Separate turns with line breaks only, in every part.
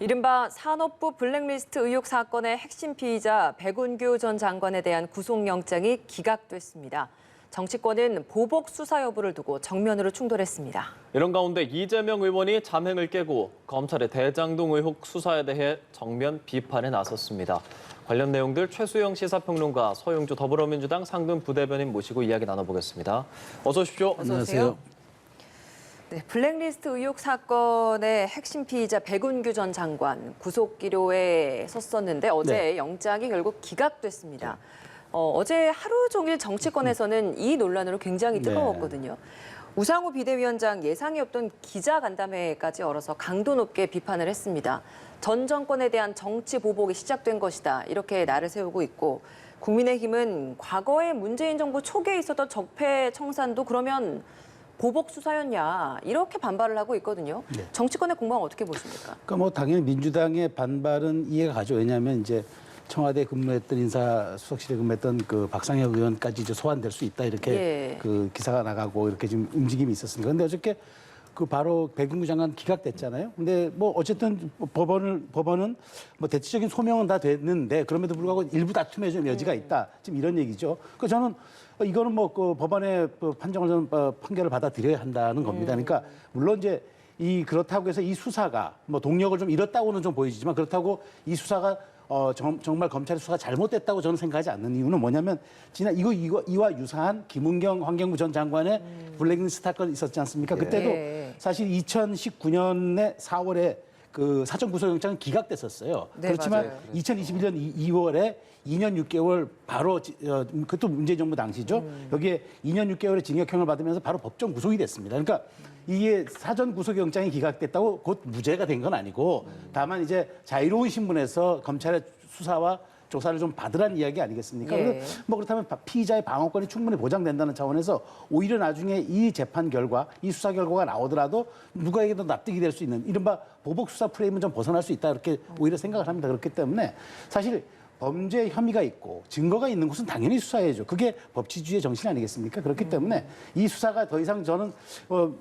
이른바 산업부 블랙리스트 의혹 사건의 핵심 피의자 백운규 전 장관에 대한 구속영장이 기각됐습니다. 정치권은 보복 수사 여부를 두고 정면으로 충돌했습니다.
이런 가운데 이재명 의원이 잠행을 깨고 검찰의 대장동 의혹 수사에 대해 정면 비판에 나섰습니다. 관련 내용들 최수영 시사평론가, 서영주 더불어민주당 상근 부대변인 모시고 이야기 나눠보겠습니다. 어서 오십시오.
안녕하세요. 네, 블랙리스트 의혹 사건의 핵심 피의자 백운규 전 장관 구속 기로에 섰었는데 어제 영장이 결국 기각됐습니다. 어제 하루 종일 정치권에서는 이 논란으로 굉장히 뜨거웠거든요. 우상호 비대위원장 예상이 없던 기자간담회까지 열어서 강도 높게 비판을 했습니다. 전 정권에 대한 정치 보복이 시작된 것이다. 이렇게 날을 세우고 있고 국민의힘은 과거에 문재인 정부 초기에 있었던 적폐 청산도 그러면 보복 수사였냐 이렇게 반발을 하고 있거든요. 정치권의 공방은 어떻게 보십니까?
그러니까 뭐 당연히 민주당의 반발은 이해가 가죠. 왜냐하면 이제 청와대 근무했던 인사수석실에 근무했던 그 박상혁 의원까지 이제 소환될 수 있다 이렇게 그 기사가 나가고 이렇게 지금 움직임이 있었습니다. 그런데 어저께 그 바로 백운규 장관 기각됐잖아요. 근데 뭐 어쨌든 법원은 뭐 대체적인 소명은 다 됐는데 그럼에도 불구하고 일부 다툼에 좀 여지가 있다. 지금 이런 얘기죠. 그 저는 이거는 뭐 그 법원의 판정을 저는 판결을 받아들여야 한다는 겁니다. 그러니까 물론 이제 그렇다고 해서 이 수사가 뭐 동력을 좀 잃었다고는 좀 보이지만 그렇다고 이 수사가 정말 검찰의 수사가 잘못됐다고 저는 생각하지 않는 이유는 뭐냐면 지난 이와 유사한 김은경 환경부 전 장관의 블랙리스트 사건이 있었지 않습니까? 그때도 사실 2019년에 4월에 그 사전 구속영장은 기각됐었어요. 그렇지만 맞아요. 2021년 2월에 2년 6개월 바로 그것도 문재인 정부 당시죠. 여기에 2년 6개월의 징역형을 받으면서 바로 법정 구속이 됐습니다. 그러니까 이게 사전 구속영장이 기각됐다고 곧 무죄가 된 건 아니고 다만 이제 자유로운 신문에서 검찰의 수사와 조사를 좀 받으라는 이야기 아니겠습니까? 뭐 그렇다면 피의자의 방어권이 충분히 보장된다는 차원에서 오히려 나중에 이 재판 결과, 이 수사 결과가 나오더라도 누구에게도 납득이 될 수 있는 이른바 보복 수사 프레임은 좀 벗어날 수 있다 이렇게 오히려 생각을 합니다. 그렇기 때문에 사실 범죄 혐의가 있고 증거가 있는 곳은 당연히 수사해야죠. 그게 법치주의의 정신 아니겠습니까? 그렇기 때문에 이 수사가 더 이상 저는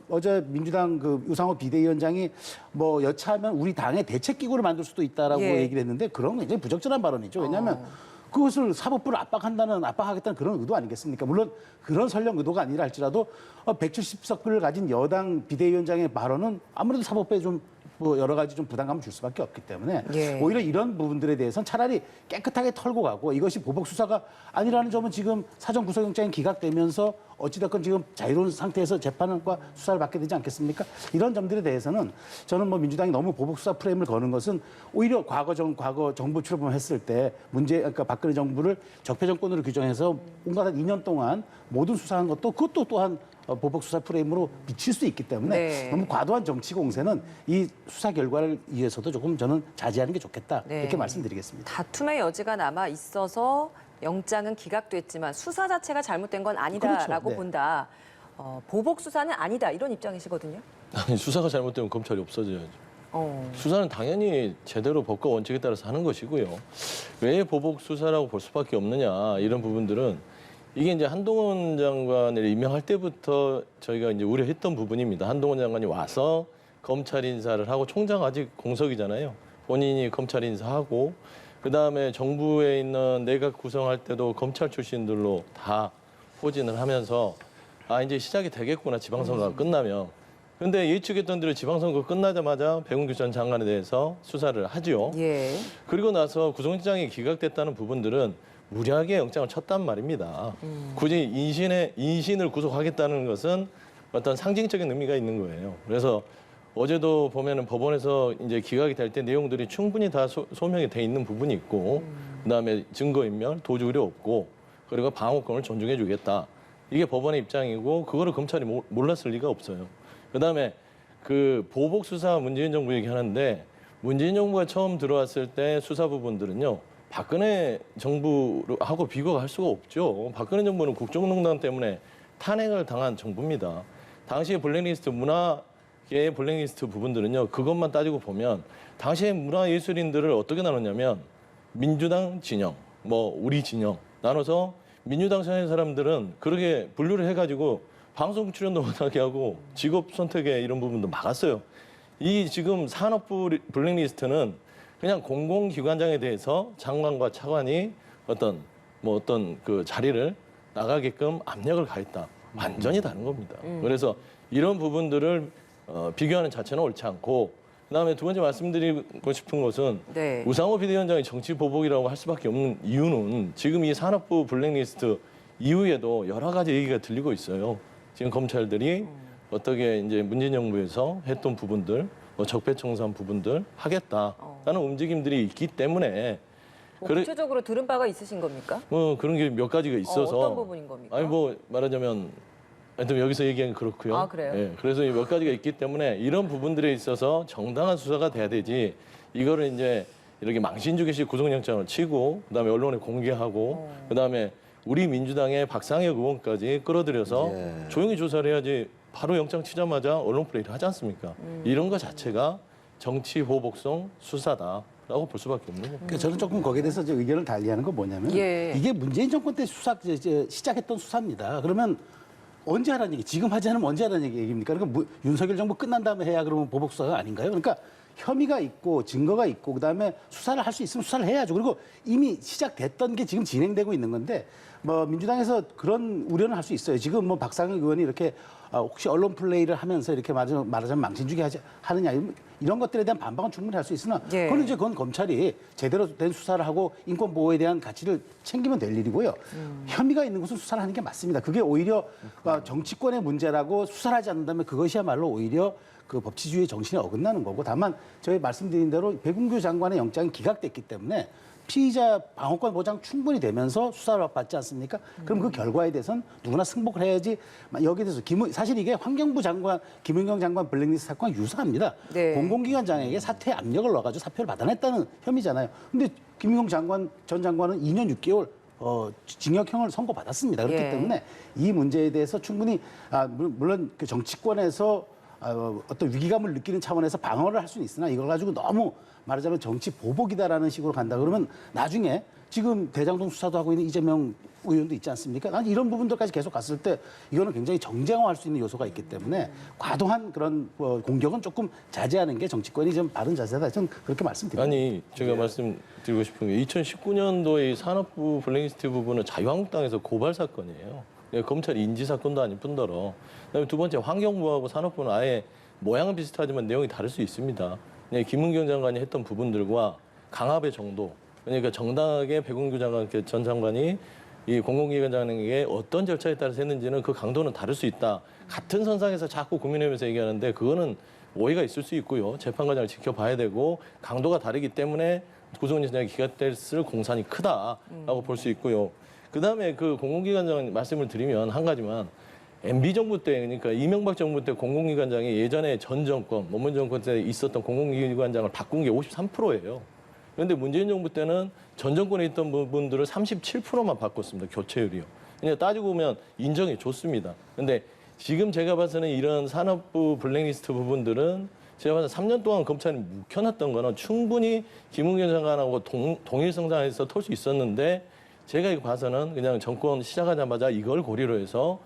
어제 민주당 그 우상호 비대위원장이 뭐 여차하면 우리 당의 대책기구를 만들 수도 있다라고 얘기를 했는데 그런 건 굉장히 부적절한 발언이죠. 왜냐하면 그것을 사법부를 압박하겠다는 그런 의도 아니겠습니까? 물론 그런 설령 의도가 아니라 할지라도 170석을 가진 여당 비대위원장의 발언은 아무래도 사법부에 좀 뭐 여러 가지 좀 부담감을 줄 수밖에 없기 때문에 오히려 이런 부분들에 대해서는 차라리 깨끗하게 털고 가고 이것이 보복 수사가 아니라는 점은 지금 사전 구속영장이 기각되면서 어찌됐건 지금 자유로운 상태에서 재판과 수사를 받게 되지 않겠습니까? 이런 점들에 대해서는 저는 뭐 민주당이 너무 보복 수사 프레임을 거는 것은 오히려 과거 정부 출범을 했을 때 그러니까 박근혜 정부를 적폐 정권으로 규정해서 온갖 한 2년 동안 모든 수사한 것도 그것도 또한 보복 수사 프레임으로 비칠 수 있기 때문에 너무 과도한 정치 공세는 이 수사 결과를 위해서도 조금 저는 자제하는 게 좋겠다 이렇게 말씀드리겠습니다.
다툼의 여지가 남아 있어서 영장은 기각됐지만 수사 자체가 잘못된 건 아니다라고 본다. 보복 수사는 아니다 이런 입장이시거든요.
아니, 수사가 잘못되면 검찰이 없어져야죠. 수사는 당연히 제대로 법과 원칙에 따라서 하는 것이고요. 왜 보복 수사라고 볼 수밖에 없느냐 이런 부분들은 이게 이제 한동훈 장관을 임명할 때부터 저희가 이제 우려했던 부분입니다. 한동훈 장관이 와서 검찰 인사를 하고 총장 아직 공석이잖아요. 본인이 검찰 인사하고 그다음에 정부에 있는 내각 구성할 때도 검찰 출신들로 다 포진을 하면서 이제 시작이 되겠구나 지방선거가 끝나면. 근데 예측했던 대로 지방선거 끝나자마자 백운규 전 장관에 대해서 수사를 하죠. 그리고 나서 구속영장이 기각됐다는 부분들은 무리하게 영장을 쳤단 말입니다. 굳이 인신을 구속하겠다는 것은 어떤 상징적인 의미가 있는 거예요. 그래서 어제도 보면은 법원에서 이제 기각이 될 때 내용들이 충분히 다 소명이 돼 있는 부분이 있고, 그다음에 증거인멸, 도주 우려 없고, 그리고 방어권을 존중해주겠다. 이게 법원의 입장이고, 그거를 검찰이 몰랐을 리가 없어요. 그다음에 그 보복 수사 문재인 정부 얘기하는데, 문재인 정부가 처음 들어왔을 때 수사 부분들은요. 박근혜 정부하고 비교할 수가 없죠. 박근혜 정부는 국정농단 때문에 탄핵을 당한 정부입니다. 당시의 블랙리스트 문화계의 블랙리스트 부분들은요. 그것만 따지고 보면 당시의 문화예술인들을 어떻게 나눴냐면 민주당 진영, 뭐 우리 진영 나눠서 민주당 선의 사람들은 그렇게 분류를 해가지고 방송 출연도 못하게 하고 직업 선택에 이런 부분도 막았어요. 이 지금 산업부 블랙리스트는 그냥 공공기관장에 대해서 장관과 차관이 어떤 그 자리를 나가게끔 압력을 가했다. 완전히 다른 겁니다. 그래서 이런 부분들을 비교하는 자체는 옳지 않고, 그다음에 두 번째 말씀드리고 싶은 것은
네.
우상호 비대위원장이 정치 보복이라고 할 수밖에 없는 이유는 지금 이 산업부 블랙리스트 이후에도 여러 가지 얘기가 들리고 있어요. 지금 검찰들이 어떻게 이제 문재인 정부에서 했던 부분들, 적폐청산 부분들 하겠다라는 움직임들이 있기 때문에
구체적으로 들은 바가 있으신 겁니까?
그런 게 몇 가지가 있어서
어떤 부분인 겁니까?
아니 말하자면 하여튼 여기서 얘기하기 그렇고요.
아, 그래요?
예, 그래서 몇 가지가 있기 때문에 이런 부분들에 있어서 정당한 수사가 돼야 되지, 이거를 이제 이렇게 망신주기식 구속영장을 치고 그다음에 언론에 공개하고 그다음에 우리 민주당의 박상혁 의원까지 끌어들여서 조용히 조사를 해야지 바로 영장 치자마자 언론 플레이를 하지 않습니까? 이런 거 자체가 정치 보복성 수사다라고 볼 수밖에 없는 겁니다.
그러니까 저는 조금 거기에 대해서 이제 의견을 달리하는 건 뭐냐면
예.
이게 문재인 정권 때 시작했던 수사입니다. 그러면 언제 하라는 얘기? 지금 하지 않으면 언제 하라는 얘기입니까? 그러니까 윤석열 정부 끝난 다음에 해야 그러면 보복 수사가 아닌가요? 그러니까 혐의가 있고 증거가 있고 그다음에 수사를 할 수 있으면 수사를 해야죠. 그리고 이미 시작됐던 게 지금 진행되고 있는 건데 민주당에서 그런 우려는 할 수 있어요. 지금 박상혁 의원이 이렇게 혹시 언론 플레이를 하면서 이렇게 말하자면 망신주기 하느냐 이런 것들에 대한 반박은 충분히 할 수 있으나
예.
그건 검찰이 제대로 된 수사를 하고 인권 보호에 대한 가치를 챙기면 될 일이고요. 혐의가 있는 것은 수사를 하는 게 맞습니다. 그게 오히려 정치권의 문제라고 수사를 하지 않는다면 그것이야말로 오히려 그 법치주의의 정신에 어긋나는 거고, 다만 저희 말씀드린 대로 백운규 장관의 영장이 기각됐기 때문에 피의자 방어권 보장 충분히 되면서 수사를 받지 않습니까? 그럼 그 결과에 대해서는 누구나 승복을 해야지. 여기에 대해서 사실 이게 환경부 장관, 김은경 장관 블랙리스트 사건과 유사합니다.
네.
공공기관장에게 사퇴 압력을 넣어가지고 사표를 받아냈다는 혐의잖아요. 근데 김은경 전 장관은 2년 6개월 징역형을 선고받았습니다. 그렇기
예.
때문에 이 문제에 대해서 충분히 물론 그 정치권에서 어떤 위기감을 느끼는 차원에서 방어를 할 수는 있으나 이걸 가지고 너무 말하자면 정치 보복이다라는 식으로 간다 그러면 나중에 지금 대장동 수사도 하고 있는 이재명 의원도 있지 않습니까? 난 이런 부분들까지 계속 갔을 때 이거는 굉장히 정쟁화할 수 있는 요소가 있기 때문에 과도한 그런 공격은 조금 자제하는 게 정치권이 좀 바른 자세다. 저는 그렇게 말씀드립니다.
아니 제가 말씀드리고 싶은 게 2019년도에 산업부 블랙리스트 부분은 자유한국당에서 고발 사건이에요. 검찰 인지 사건도 아닐 뿐더러, 그다음에 두 번째 환경부하고 산업부는 아예 모양은 비슷하지만 내용이 다를 수 있습니다. 김은경 장관이 했던 부분들과 강압의 정도, 그러니까 정당하게 백운규 전 장관이 이 공공기관장에게 어떤 절차에 따라서 했는지는 그 강도는 다를 수 있다. 같은 선상에서 자꾸 국민의힘에서 얘기하는데 그거는 오해가 있을 수 있고요. 재판 과정을 지켜봐야 되고 강도가 다르기 때문에 구속영장이 기각됐을 공산이 크다라고 볼 수 있고요. 그다음에 그 공공기관장 말씀을 드리면 한 가지만, MB 정부 때, 그러니까 이명박 정부 때 공공기관장이 예전에 전 정권, 문재인 정권 때 있었던 공공기관장을 바꾼 게 53%예요. 그런데 문재인 정부 때는 전 정권에 있던 부분들을 37%만 바꿨습니다. 교체율이요. 그냥 따지고 보면 인정해 줬습니다. 그런데 지금 제가 봐서는 이런 산업부 블랙리스트 부분들은 제가 봐서 3년 동안 검찰이 묵혀놨던 거는 충분히 김은경 장관하고 동일성장해서 털 수 있었는데, 제가 봐서는 그냥 정권 시작하자마자 이걸 고리로 해서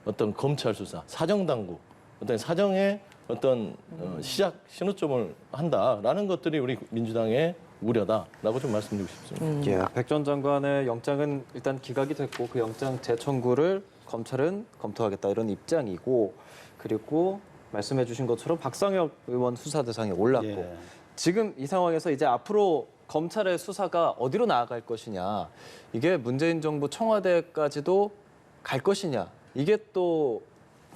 어떤 검찰 수사, 사정당국, 어떤 사정의 어떤 시작 신호점을 한다라는 것들이 우리 민주당의 우려다라고 좀 말씀드리고 싶습니다.
예, 백 전 장관의 영장은 일단 기각이 됐고 그 영장 재청구를 검찰은 검토하겠다 이런 입장이고, 그리고 말씀해 주신 것처럼 박상혁 의원 수사 대상에 올랐고
예.
지금 이 상황에서 이제 앞으로 검찰의 수사가 어디로 나아갈 것이냐, 이게 문재인 정부 청와대까지도 갈 것이냐, 이게 또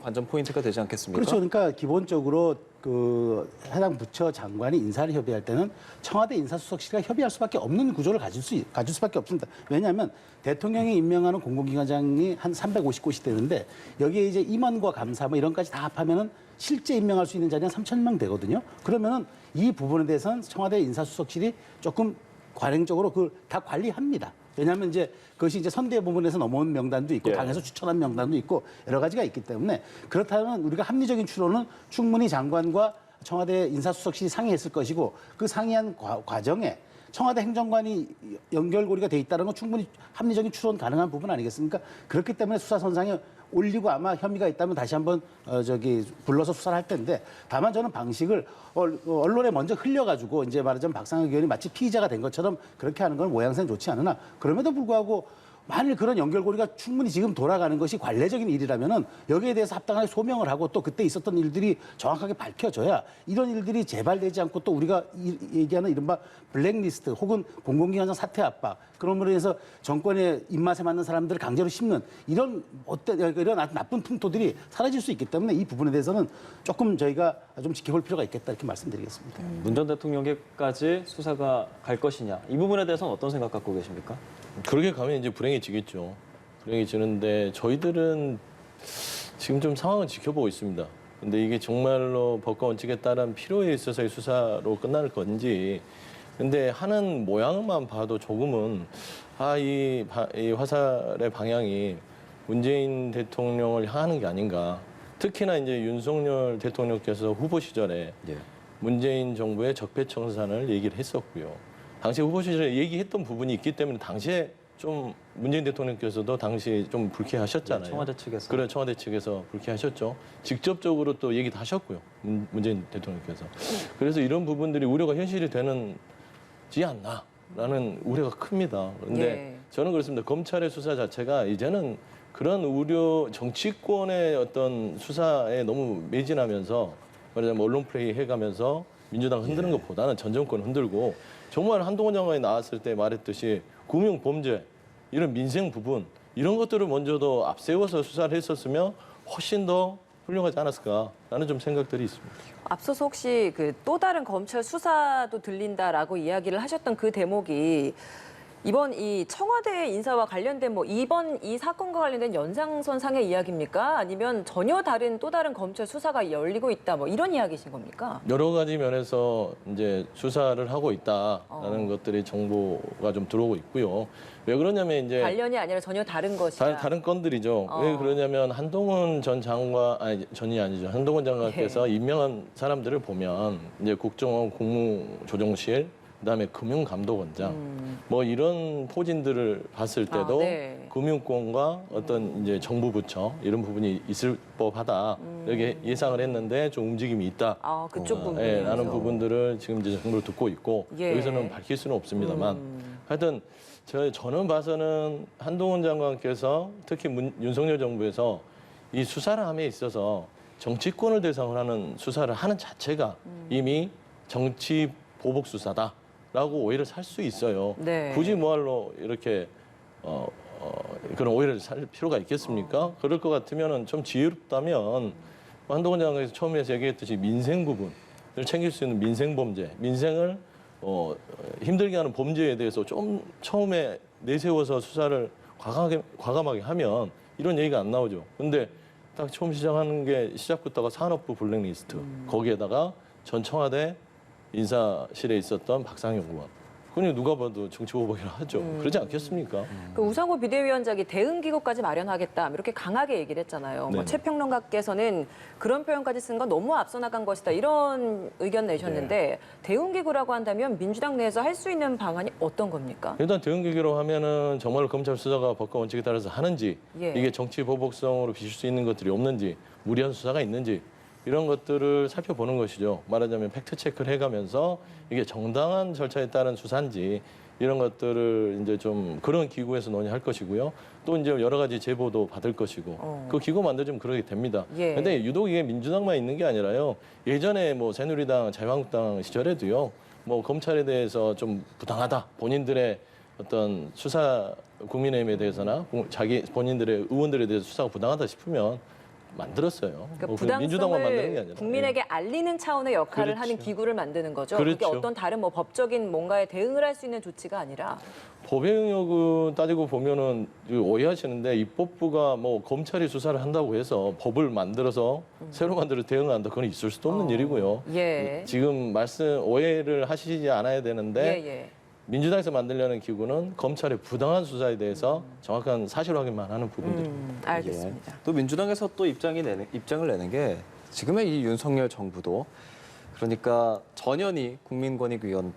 관전 포인트가 되지 않겠습니까?
그렇죠. 그러니까 기본적으로 그 해당 부처 장관이 인사를 협의할 때는 청와대 인사수석실과 협의할 수밖에 없는 구조를 가질 수밖에 없습니다. 왜냐하면 대통령이 임명하는 공공기관장이 한 350곳이 되는데 여기에 이제 임원과 감사 이런 까지 다 합하면은 실제 임명할 수 있는 자리는 3,000명 되거든요. 그러면은 이 부분에 대해서는 청와대 인사수석실이 조금 관행적으로 그걸 다 관리합니다. 왜냐하면 이제 그것이 이제 선대 부분에서 넘어온 명단도 있고 당에서 추천한 명단도 있고 여러 가지가 있기 때문에, 그렇다면 우리가 합리적인 추론은 충분히 장관과 청와대 인사수석실이 상의했을 것이고 그 상의한 과정에 청와대 행정관이 연결고리가 돼 있다는 건 충분히 합리적인 추론 가능한 부분 아니겠습니까? 그렇기 때문에 수사선상에 올리고 아마 혐의가 있다면 다시 한번 불러서 수사를 할 텐데 다만 저는 방식을 언론에 먼저 흘려가지고 이제 말하자면 박상혁 의원이 마치 피의자가 된 것처럼 그렇게 하는 건 모양새는 좋지 않으나 그럼에도 불구하고 만일 그런 연결고리가 충분히 지금 돌아가는 것이 관례적인 일이라면은 여기에 대해서 합당하게 소명을 하고 또 그때 있었던 일들이 정확하게 밝혀져야 이런 일들이 재발되지 않고 또 우리가 얘기하는 이른바 블랙리스트 혹은 공공기관장 사퇴 압박 그럼으로 해서 정권의 입맛에 맞는 사람들을 강제로 심는 이런 나쁜 풍토들이 사라질 수 있기 때문에 이 부분에 대해서는 조금 저희가 좀 지켜볼 필요가 있겠다 이렇게 말씀드리겠습니다.
문 전 대통령에게까지 수사가 갈 것이냐 이 부분에 대해서는 어떤 생각 갖고 계십니까?
그렇게 가면 이제 불행해지겠죠. 불행해지는데 저희들은 지금 좀 상황을 지켜보고 있습니다. 근데 이게 정말로 법과 원칙에 따른 필요에 있어서의 수사로 끝날 건지 근데 하는 모양만 봐도 조금은 이 화살의 방향이 문재인 대통령을 향하는 게 아닌가. 특히나 이제 윤석열 대통령께서 후보 시절에 문재인 정부의 적폐청산을 얘기를 했었고요. 당시 후보 시절에 얘기했던 부분이 있기 때문에 당시에 좀 문재인 대통령께서도 당시 좀 불쾌하셨잖아요.
청와대 측에서.
그래, 청와대 측에서 불쾌하셨죠. 직접적으로 또 얘기도 하셨고요. 문재인 대통령께서. 그래서 이런 부분들이 우려가 현실이 되는지 않나라는 우려가 큽니다. 그런데 저는 그렇습니다. 검찰의 수사 자체가 이제는 그런 우려, 정치권의 어떤 수사에 너무 매진하면서 말하자면 언론 플레이 해가면서 민주당 흔드는 것보다는 전 정권 흔들고 정말 한동훈 장관이 나왔을 때 말했듯이 금융 범죄 이런 민생 부분 이런 것들을 먼저도 앞세워서 수사를 했었으면 훨씬 더 훌륭하지 않았을까라는 좀 생각들이 있습니다.
앞서서 혹시 그 또 다른 검찰 수사도 들린다라고 이야기를 하셨던 그 대목이 이번 이 청와대 인사와 관련된 이번 이 사건과 관련된 연장선상의 이야기입니까? 아니면 전혀 다른 또 다른 검찰 수사가 열리고 있다 이런 이야기이신 겁니까?
여러 가지 면에서 이제 수사를 하고 있다라는 것들이 정보가 좀 들어오고 있고요. 왜 그러냐면 이제
관련이 아니라 전혀 다른 것이다.
다른 건들이죠. 왜 그러냐면 한동훈 전 장관 전이 아니죠. 한동훈 장관께서 임명한 사람들을 보면 이제 국정원 국무조정실 그다음에 금융감독원장 이런 포진들을 봤을 때도 금융권과 어떤 이제 정부 부처 이런 부분이 있을 법하다 이렇게 예상을 했는데 좀 움직임이 있다.
그쪽 부분에
라는 부분들을 지금 이제 정보를 듣고 있고 여기서는 밝힐 수는 없습니다만 하여튼 저는 봐서는 한동훈 장관께서 특히 윤석열 정부에서 이 수사를 함에 있어서 정치권을 대상으로 하는 수사를 하는 자체가 이미 정치 보복 수사다. 라고 오해를 살 수 있어요. 굳이 뭐할로 이렇게 그런 오해를 살 필요가 있겠습니까? 그럴 것 같으면 좀 지혜롭다면 한동훈 장관께서 처음에 얘기했듯이 민생 부분을 챙길 수 있는 민생 범죄, 민생을 힘들게 하는 범죄에 대해서 좀 처음에 내세워서 수사를 과감하게 하면 이런 얘기가 안 나오죠. 근데 딱 처음 시작하는 게 시작부터가 산업부 블랙리스트 거기에다가 전 청와대 인사실에 있었던 박상혁 의원. 그건 누가 봐도 정치보복이라 하죠. 그러지 않겠습니까?
그 우상호 비대위원장이 대응기구까지 마련하겠다 이렇게 강하게 얘기를 했잖아요. 최 평론가께서는 그런 표현까지 쓴 건 너무 앞서 나간 것이다 이런 의견 내셨는데 대응기구라고 한다면 민주당 내에서 할 수 있는 방안이 어떤 겁니까?
일단 대응기구로 하면은 정말 검찰 수사가 법과 원칙에 따라서 하는지 이게 정치 보복성으로 비칠 수 있는 것들이 없는지 무리한 수사가 있는지 이런 것들을 살펴보는 것이죠. 말하자면 팩트체크를 해가면서 이게 정당한 절차에 따른 수사인지 이런 것들을 이제 좀 그런 기구에서 논의할 것이고요. 또 이제 여러 가지 제보도 받을 것이고 그 기구 만들어지면 그러게 됩니다. 근데 유독 이게 민주당만 있는 게 아니라요. 예전에 새누리당, 자유한국당 시절에도요. 검찰에 대해서 좀 부당하다. 본인들의 어떤 수사 국민의힘에 대해서나 본인들의 의원들에 대해서 수사가 부당하다 싶으면 만들었어요.
그러니까
민주당만 만드는 게
부당성을
아니라
국민에게 알리는 차원의 역할을 하는 기구를 만드는 거죠. 그게 어떤 다른 법적인 뭔가에 대응을 할 수 있는 조치가 아니라
법의 영역은 따지고 보면은 오해하시는데 입법부가 검찰이 수사를 한다고 해서 법을 만들어서 새로 만들어 대응한다 그건 있을 수도 없는 일이고요. 지금 오해를 하시지 않아야 되는데 민주당에서 만들려는 기구는 검찰의 부당한 수사에 대해서 정확한 사실 확인만 하는 부분들입니다.
알겠습니다.
또 민주당에서 또 입장을 내는 게 지금의 이 윤석열 정부도 그러니까 전현희 국민권익위원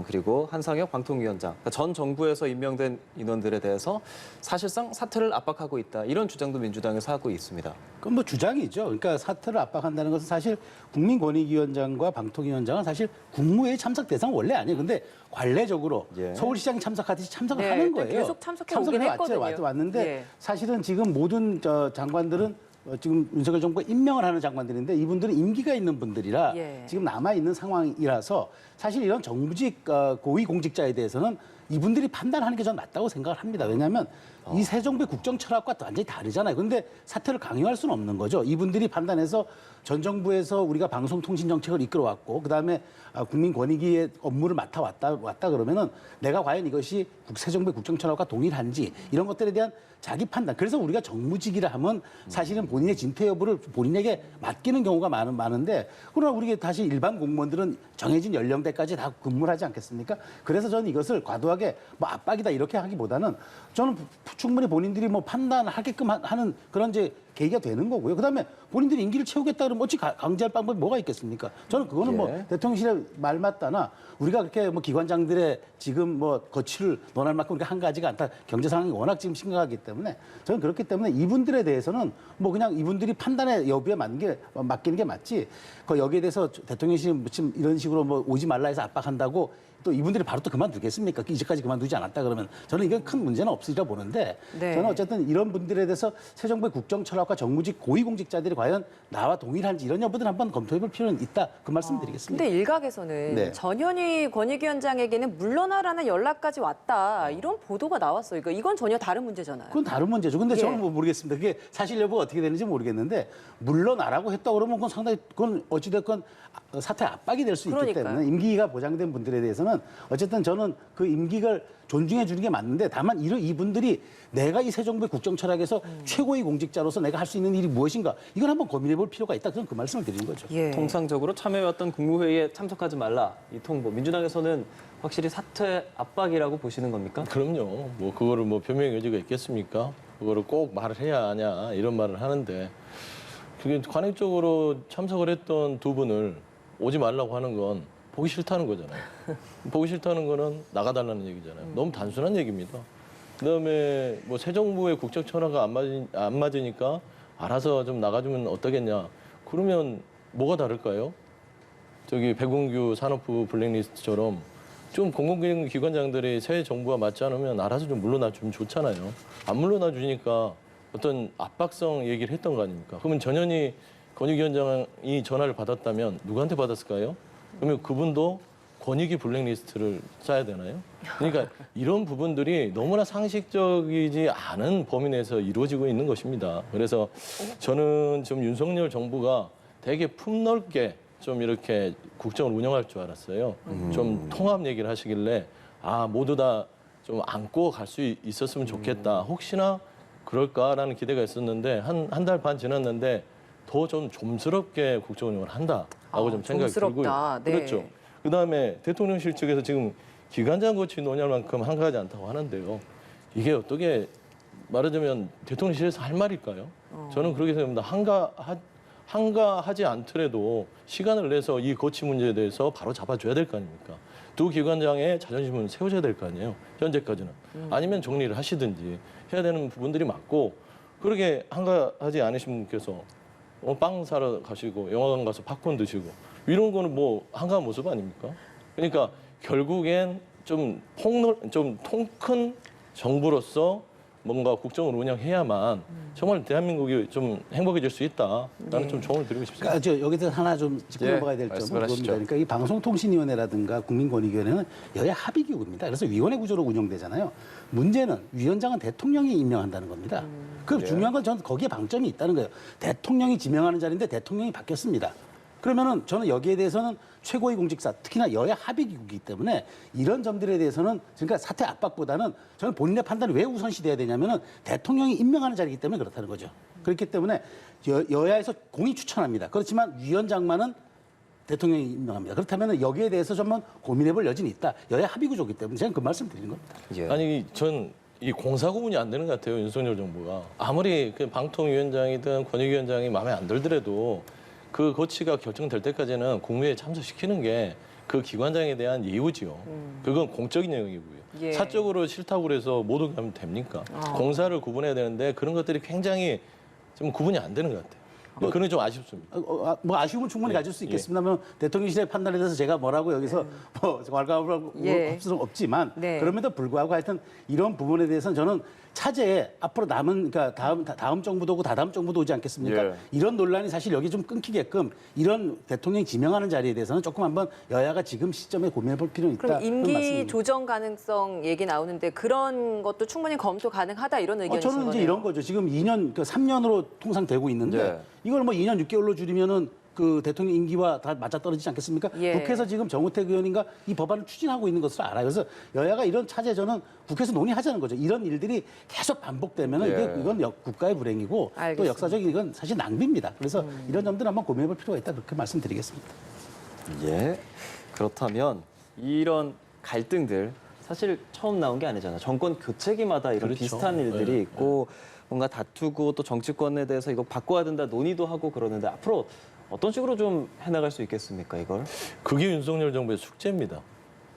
그리고 한상혁 방통위원장, 그러니까 전 정부에서 임명된 인원들에 대해서 사실상 사퇴를 압박하고 있다. 이런 주장도 민주당에서 하고 있습니다.
그건 뭐 주장이죠. 그러니까 사퇴를 압박한다는 것은 사실 국민권익위원장과 방통위원장은 사실 국무회의 참석 대상 원래 아니에요. 근데 관례적으로
예.
서울시장 참석하듯이 참석을
네,
하는 거예요.
계속 참석해 오긴 했거든요.
왔는데
예.
사실은 지금 모든 장관들은 지금 윤석열 정부가 임명을 하는 장관들인데 이분들은 임기가 있는 분들이라
예.
지금 남아있는 상황이라서 사실 이런 정부직 고위공직자에 대해서는 이분들이 판단하는 게 저는 맞다고 생각을 합니다. 왜냐하면 이 새 정부의 국정 철학과 완전히 다르잖아요. 그런데 사퇴를 강요할 수는 없는 거죠. 이분들이 판단해서 전 정부에서 우리가 방송통신 정책을 이끌어왔고 그다음에 국민권익위의 업무를 맡아왔다 그러면은 내가 과연 이것이 새 정부의 국정 철학과 동일한지 이런 것들에 대한 자기 판단. 그래서 우리가 정무직이라 하면 사실은 본인의 진퇴 여부를 본인에게 맡기는 경우가 많은데 그러나 우리가 다시 일반 공무원들은 정해진 연령대까지 다 근무를 하지 않겠습니까? 그래서 저는 이것을 과도하게 뭐 압박이다 이렇게 하기보다는 저는 충분히 본인들이 뭐 판단하게끔 하는 그런 이제 계기가 되는 거고요. 그다음에 본인들이 임기를 채우겠다 그러면 어찌 강제할 방법이 뭐가 있겠습니까? 저는 그거는 뭐 대통령실의 말 맞다나 우리가 그렇게 뭐 기관장들의 지금 뭐 거취를 논할 만큼 우리가 한가지가 않다. 경제 상황이 워낙 지금 심각하기 때문에 저는 그렇기 때문에 이분들에 대해서는 뭐 그냥 이분들이 판단의 여부에 맡기는 게 맞지. 그 여기에 대해서 대통령실이 지금 이런 식으로 뭐 오지 말라 해서 압박한다고 또 이분들이 바로 또 그만두겠습니까? 이제까지 그만두지 않았다 그러면 저는 이건 큰 문제는 없으리라 보는데
네.
저는 어쨌든 이런 분들에 대해서 새 정부의 국정 철학과 정무직 고위공직자들이 과연 나와 동일한지 이런 여부들은 한번 검토해볼 필요는 있다. 그 말씀드리겠습니다.
근데 일각에서는
네.
전현희 권익위원장에게는 물러나라는 연락까지 왔다. 이런 보도가 나왔어요. 그러니까 이건 전혀 다른 문제잖아요.
그건 다른 문제죠. 근데
예.
저는 뭐 모르겠습니다. 그게 사실 여부가 어떻게 되는지 모르겠는데 물러나라고 했다 그러면 그건 상당히 그건 어찌됐건 사퇴 압박이 될 수 있기
그러니까요.
때문에 임기가 보장된 분들에 대해서는 어쨌든 저는 그 임기를 존중해 주는 게 맞는데 다만 이분들이 내가 이 새 정부의 국정 철학에서 최고의 공직자로서 내가 할 수 있는 일이 무엇인가 이걸 한번 고민해 볼 필요가 있다. 저는 그 말씀을 드리는 거죠.
예.
통상적으로 참여해왔던 국무회의에 참석하지 말라. 이 통보. 민주당에서는 확실히 사퇴 압박이라고 보시는 겁니까?
그럼요. 뭐 그거를 뭐 표명의 여지가 있겠습니까? 그거를 꼭 말을 해야 하냐 이런 말을 하는데 그게 관행적으로 참석을 했던 두 분을 오지 말라고 하는 건 보기 싫다는 거잖아요. 보기 싫다는 거는 나가달라는 얘기잖아요. 너무 단순한 얘기입니다. 그다음에 뭐 새 정부의 국정 철학가 안 맞으니까 알아서 좀 나가주면 어떠겠냐. 그러면 뭐가 다를까요? 저기 백운규 산업부 블랙리스트처럼 좀 공공기관장들이 새 정부와 맞지 않으면 알아서 좀 물러나 주면 좋잖아요. 안 물러나 주니까 어떤 압박성 얘기를 했던 거 아닙니까? 그러면 전현희 권익위원장이 전화를 받았다면 누구한테 받았을까요? 그러면 그분도 권익위 블랙리스트를 짜야 되나요? 그러니까 이런 부분들이 너무나 상식적이지 않은 범위 내에서 이루어지고 있는 것입니다. 그래서 저는 좀 윤석열 정부가 되게 품넓게 좀 이렇게 국정을 운영할 줄 알았어요. 좀 통합 얘기를 하시길래 모두 다 좀 안고 갈 수 있었으면 좋겠다. 혹시나 그럴까라는 기대가 있었는데 한 달 반 지났는데 더 좀 좀스럽게 국정 운영을 한다라고 좀 생각이
좀스럽다.
들고요.
네.
그렇죠. 그다음에 대통령실 측에서 지금 기관장 거치 논의할 만큼 한가하지 않다고 하는데요. 이게 어떻게 말하자면 대통령실에서 할 말일까요? 저는 그렇게 생각합니다. 한가하지 않더라도 시간을 내서 이 거치 문제에 대해서 바로 잡아줘야 될 거 아닙니까? 두 기관장의 자존심은 세워줘야 될 거 아니에요. 현재까지는. 아니면 정리를 하시든지 해야 되는 부분들이 맞고 그렇게 한가하지 않으신 분께서 빵 사러 가시고 영화관 가서 팝콘 드시고 이런 거는 뭐 한가한 모습 아닙니까? 그러니까 결국엔 좀 통 큰 정부로서 뭔가 국정을 운영해야만 정말 대한민국이 좀 행복해질 수 있다. 나는 좀 조언을 드리고 싶습니다.
그러니까 여기서 하나 좀 짚고 넘어가야 될 점은
말씀을
그겁니다.
하시죠.
그러니까 이 방송통신위원회라든가 국민권익위원회는 여야 합의기구입니다. 그래서 위원회 구조로 운영되잖아요. 문제는 위원장은 대통령이 임명한다는 겁니다. 그럼 중요한 건 저는 거기에 방점이 있다는 거예요. 대통령이 지명하는 자리인데 대통령이 바뀌었습니다. 그러면은 저는 여기에 대해서는 최고의 공직사, 특히나 여야 합의기구이기 때문에 이런 점들에 대해서는 그러니까 사퇴 압박보다는 저는 본인의 판단이 왜 우선시돼야 되냐면은 대통령이 임명하는 자리이기 때문에 그렇다는 거죠. 그렇기 때문에 여야에서 공이 추천합니다. 그렇지만 위원장만은 대통령이 임명합니다. 그렇다면 여기에 대해서 좀 고민해볼 여지는 있다. 여야 합의구조이기 때문에 제가 그 말씀 드리는 겁니다.
예.
아니 전 이 공사 구분이 안 되는 것 같아요. 윤석열 정부가. 아무리 그 방통위원장이든 권익위원장이 마음에 안 들더라도 그 거치가 결정될 때까지는 국무회의에 참석시키는 게 그 기관장에 대한 예우지요. 그건 공적인 영역이고요.
예.
사적으로 싫다고 그래서 못 오게 하면 됩니까? 공사를 구분해야 되는데 그런 것들이 굉장히 좀 구분이 안 되는 것 같아요. 그런 게 좀 아쉽습니다.
뭐 아쉬움은 충분히
예,
가질 수 있겠습니다만 대통령실의 판단에 대해서 제가 뭐라고 여기서 뭐 왈가왈부할
예.
수는 없지만
네.
그럼에도 불구하고 하여튼 이런 부분에 대해서는 저는 차제에 앞으로 남은 그러니까 다음 정부도 오고 다다음 정부도 오지 않겠습니까?
예.
이런 논란이 사실 여기 좀 끊기게끔 이런 대통령 지명하는 자리에 대해서는 조금 한번 여야가 지금 시점에 고민해 볼 필요는 있다.
그럼
그런
임기
말씀입니다.
조정 가능성 얘기 나오는데 그런 것도 충분히 검토 가능하다 이런 의견이신
저는
거네요.
이제 이런 거죠. 지금 2년, 3년으로 통상 되고 있는데
예.
이걸 뭐 2년 6개월로 줄이면은 그 대통령 임기와 다 맞아떨어지지 않겠습니까?
예.
국회에서 지금 정우택 의원인가 이 법안을 추진하고 있는 것으로 알아요. 그래서 여야가 이런 차제 저는 국회에서 논의하자는 거죠. 이런 일들이 계속 반복되면은
예.
이건 국가의 불행이고 또
알겠습니다.
역사적인 이건 사실 낭비입니다. 그래서 이런 점들은 한번 고민해 볼 필요가 있다 그렇게 말씀드리겠습니다.
예. 그렇다면 이런 갈등들 사실 처음 나온 게 아니잖아요. 정권 교체기마다 이런
그렇죠.
비슷한 일들이
네,
있고 뭔가 다투고 또 정치권에 대해서 이거 바꿔야 된다 논의도 하고 그러는데 앞으로 어떤 식으로 좀 해나갈 수 있겠습니까, 이걸?
그게 윤석열 정부의 숙제입니다.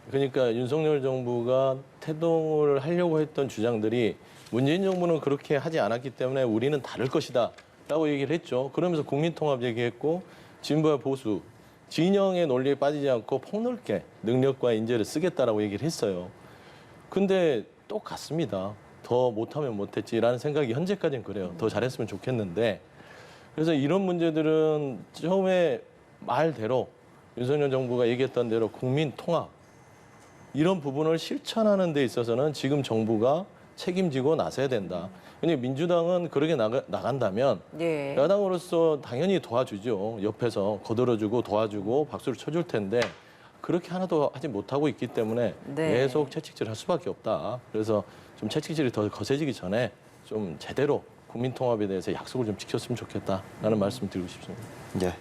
그러니까 윤석열 정부가 태동을 하려고 했던 주장들이 문재인 정부는 그렇게 하지 않았기 때문에 우리는 다를 것이다 라고 얘기를 했죠. 그러면서 국민통합 얘기했고 진보와 보수, 진영의 논리에 빠지지 않고 폭넓게 능력과 인재를 쓰겠다라고 얘기를 했어요. 근데 똑같습니다. 더 못하면 못했지라는 생각이 현재까지는 그래요. 더 잘했으면 좋겠는데 그래서 이런 문제들은 처음에 말대로 윤석열 정부가 얘기했던 대로 국민 통합 이런 부분을 실천하는 데 있어서는 지금 정부가 책임지고 나서야 된다. 근데 민주당은 그렇게 나간다면
예.
야당으로서 당연히 도와주죠. 옆에서 거들어주고 도와주고 박수를 쳐줄 텐데 그렇게 하나도 하지 못하고 있기 때문에
네.
계속 채찍질 할 수밖에 없다. 그래서 좀 채찍질이 더 거세지기 전에 좀 제대로 국민통합에 대해서 약속을 좀 지켰으면 좋겠다라는 말씀 드리고 싶습니다.
예.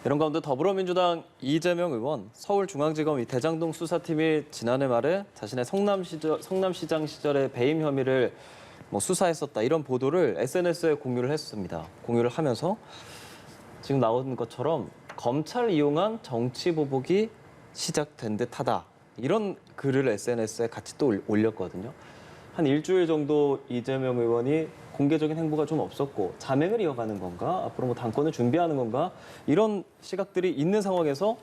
이런 가운데 더불어민주당 이재명 의원 서울중앙지검 이 대장동 수사팀이 지난해 말에 자신의 성남시장 시절의 배임 혐의를 수사했었다 이런 보도를 SNS에 공유를 했습니다. 공유를 하면서 지금 나온 것처럼 검찰 이용한 정치 보복이 시작된 듯하다 이런 글을 SNS에 같이 또 올렸거든요. 한 일주일 정도 이재명 의원이 공개적인 행보가 좀 없었고 자맹을 이어가는 건가? 앞으로 뭐 당권을 준비하는 건가? 이런 시각들이 있는 상황에서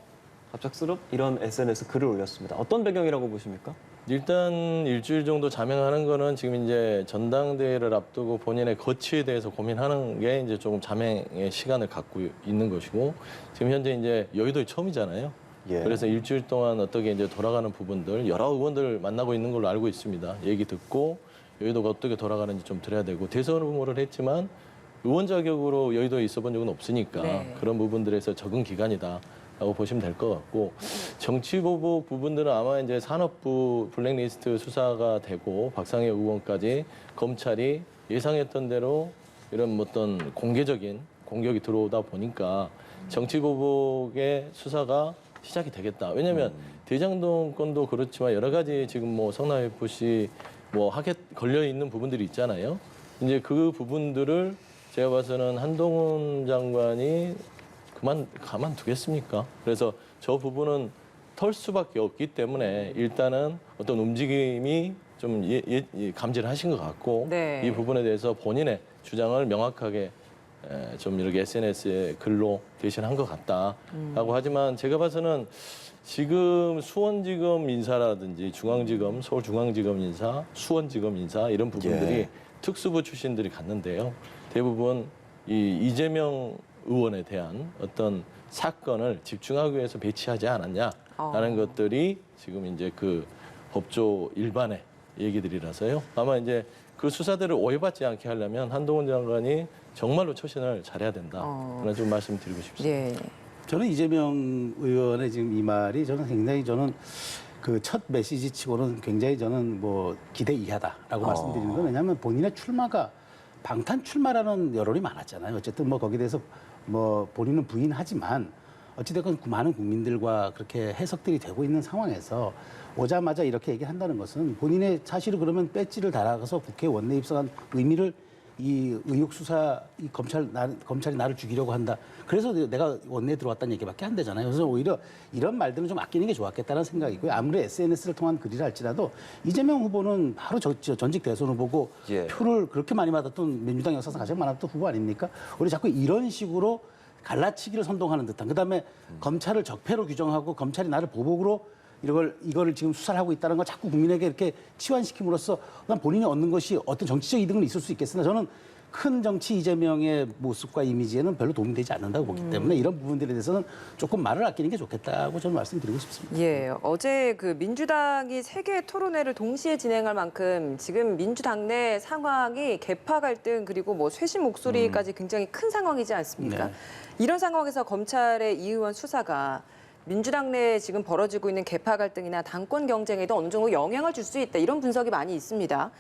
갑작스럽 이런 SNS 글을 올렸습니다. 어떤 배경이라고 보십니까?
일단 일주일 정도 자명하는 거는 지금 이제 전당대회를 앞두고 본인의 거취에 대해서 고민하는 게 이제 조금 자명의 시간을 갖고 있는 것이고 지금 현재 이제 여의도에 처음이잖아요.
예.
그래서 일주일 동안 어떻게 이제 돌아가는 부분들 여러 의원들 만나고 있는 걸로 알고 있습니다. 얘기 듣고 여의도가 어떻게 돌아가는지 좀 들어야 되고 대선 후보를 했지만 의원 자격으로 여의도에 있어본 적은 없으니까
네.
그런 부분들에서 적응 기간이다라고 보시면 될 것 같고 정치 보복 부분들은 아마 이제 산업부 블랙리스트 수사가 되고 박상혜 의원까지 검찰이 예상했던 대로 이런 어떤 공개적인 공격이 들어오다 보니까 정치 보복의 수사가 시작이 되겠다. 왜냐하면 대장동 건도 그렇지만 여러 가지 지금 뭐 성남 FC 뭐 하게 걸려 있는 부분들이 있잖아요. 이제 그 부분들을 제가 봐서는 한동훈 장관이 가만두겠습니까? 그래서 저 부분은 털 수밖에 없기 때문에 일단은 어떤 움직임이 좀 감지를 하신 것 같고
네.
이 부분에 대해서 본인의 주장을 명확하게 좀 이렇게 SNS에 글로 대신한 것 같다라고 하지만 제가 봐서는 지금 수원지검 인사라든지 중앙지검, 서울중앙지검 인사, 수원지검 인사 이런 부분들이
예.
특수부 출신들이 갔는데요. 대부분 이 이재명 의원에 대한 어떤 사건을 집중하기 위해서 배치하지 않았냐라는 것들이 지금 이제 그 법조 일반의 얘기들이라서요. 아마 이제 그 수사들을 오해받지 않게 하려면 한동훈 장관이 정말로 처신을 잘해야 된다. 그런 좀 말씀드리고 싶습니다.
예.
저는 이재명 의원의 지금 이 말이 저는 굉장히 그 첫 메시지 치고는 굉장히 저는 뭐 기대 이하다라고 말씀드리는 건 왜냐하면 본인의 출마가 방탄 출마라는 여론이 많았잖아요. 어쨌든 뭐 거기에 대해서 뭐 본인은 부인하지만 어찌됐건 많은 국민들과 그렇게 해석들이 되고 있는 상황에서 오자마자 이렇게 얘기한다는 것은 본인의 사실은 그러면 배지를 달아가서 국회 원내 입성한 의미를 이 의혹 수사 이 검찰이 나를 죽이려고 한다. 그래서 내가 원내에 들어왔다는 얘기밖에 안 되잖아요. 그래서 오히려 이런 말들은 좀 아끼는 게 좋았겠다는 생각이고요. 아무리 SNS를 통한 글이라 할지라도 이재명 후보는 바로 전직 대선 후보고
예.
표를 그렇게 많이 받았던 민주당 역사상 가장 많았던 후보 아닙니까? 우리 자꾸 이런 식으로 갈라치기를 선동하는 듯한 그다음에 검찰을 적폐로 규정하고 검찰이 나를 보복으로 이거를 지금 수사를 하고 있다는 걸 자꾸 국민에게 이렇게 치환시킴으로써 그냥 본인이 얻는 것이 어떤 정치적 이득은 있을 수 있겠으나 저는 큰 정치 이재명의 모습과 이미지에는 별로 도움이 되지 않는다고 보기 때문에 이런 부분들에 대해서는 조금 말을 아끼는 게 좋겠다고 저는 말씀드리고 싶습니다.
예, 어제 그 민주당이 3개의 토론회를 동시에 진행할 만큼 지금 민주당 내 상황이 개파 갈등 그리고 뭐 쇄신 목소리까지 굉장히 큰 상황이지 않습니까?
네.
이런 상황에서 검찰의 이 의원 수사가 민주당 내에 지금 벌어지고 있는 개파 갈등이나 당권 경쟁에도 어느 정도 영향을 줄 수 있다. 이런 분석이 많이 있습니다.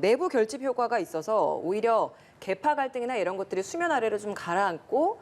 내부 결집 효과가 있어서 오히려 개파 갈등이나 이런 것들이 수면 아래로 좀 가라앉고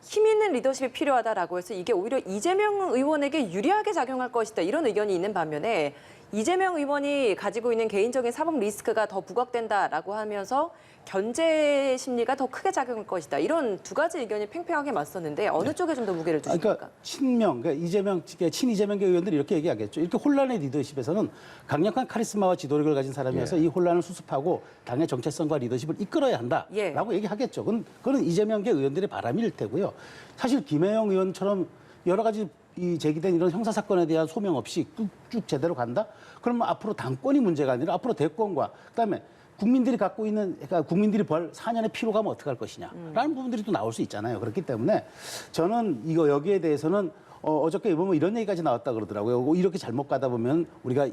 힘 있는 리더십이 필요하다라고 해서 이게 오히려 이재명 의원에게 유리하게 작용할 것이다. 이런 의견이 있는 반면에 이재명 의원이 가지고 있는 개인적인 사법 리스크가 더 부각된다라고 하면서 견제 심리가 더 크게 작용할 것이다. 이런 두 가지 의견이 팽팽하게 맞섰는데 어느 쪽에 좀 더 무게를 두십니까?
그러니까 친이재명계 의원들이 이렇게 얘기하겠죠. 이렇게 혼란의 리더십에서는 강력한 카리스마와 지도력을 가진 사람이어서 이 혼란을 수습하고 당의 정체성과 리더십을 이끌어야 한다라고 얘기하겠죠. 그건 이재명계 의원들의 바람일 테고요. 사실 김혜영 의원처럼 여러 가지 이 제기된 이런 형사 사건에 대한 소명 없이 쭉 제대로 간다? 그러면 앞으로 당권이 문제가 아니라 앞으로 대권과 그다음에 국민들이 갖고 있는 그러니까 국민들이 벌 4년의 피로감은 어떻게 할 것이냐라는 부분들이 또 나올 수 있잖아요. 그렇기 때문에 저는 여기에 대해서는 어저께 보면 이런 얘기까지 나왔다 그러더라고요. 이렇게 잘못 가다 보면 우리가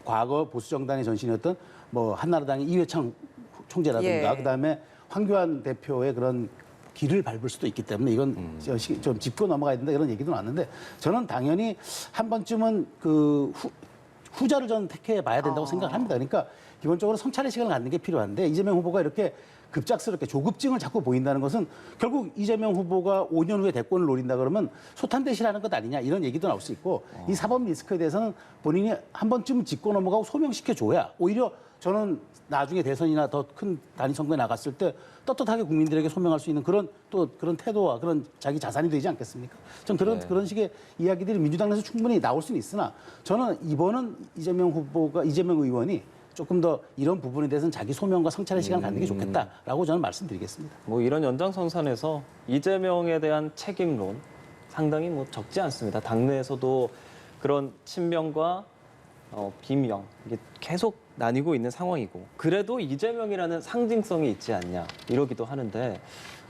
과거 보수 정당의 전신이었던 뭐 한나라당의 이회창 총재라든가 그다음에 황교안 대표의 그런 길을 밟을 수도 있기 때문에 이건 좀 짚고 넘어가야 된다 이런 얘기도 나왔는데 저는 당연히 한 번쯤은 그 후자를 저는 택해 봐야 된다고 생각합니다. 그러니까 기본적으로 성찰의 시간을 갖는 게 필요한데 이재명 후보가 이렇게 급작스럽게 조급증을 자꾸 보인다는 것은 결국 이재명 후보가 5년 후에 대권을 노린다 그러면 소탄대실하는 것 아니냐 이런 얘기도 나올 수 있고 이 사법 리스크에 대해서는 본인이 한 번쯤 짚고 넘어가고 소명시켜줘야 오히려 저는 나중에 대선이나 더 큰 단위 선거에 나갔을 때 떳떳하게 국민들에게 소명할 수 있는 그런 태도와 그런 자기 자산이 되지 않겠습니까? 전 그런 식의 이야기들이 민주당 내에서 충분히 나올 수는 있으나 저는 이번은 이재명 의원이 조금 더 이런 부분에 대해서는 자기 소명과 성찰의 시간을 갖는 게 좋겠다라고 저는 말씀드리겠습니다.
뭐 이런 연장선상에서 이재명에 대한 책임론 상당히 뭐 적지 않습니다. 당내에서도 그런 친명과 비명 이게 계속 나뉘고 있는 상황이고 그래도 이재명이라는 상징성이 있지 않냐 이러기도 하는데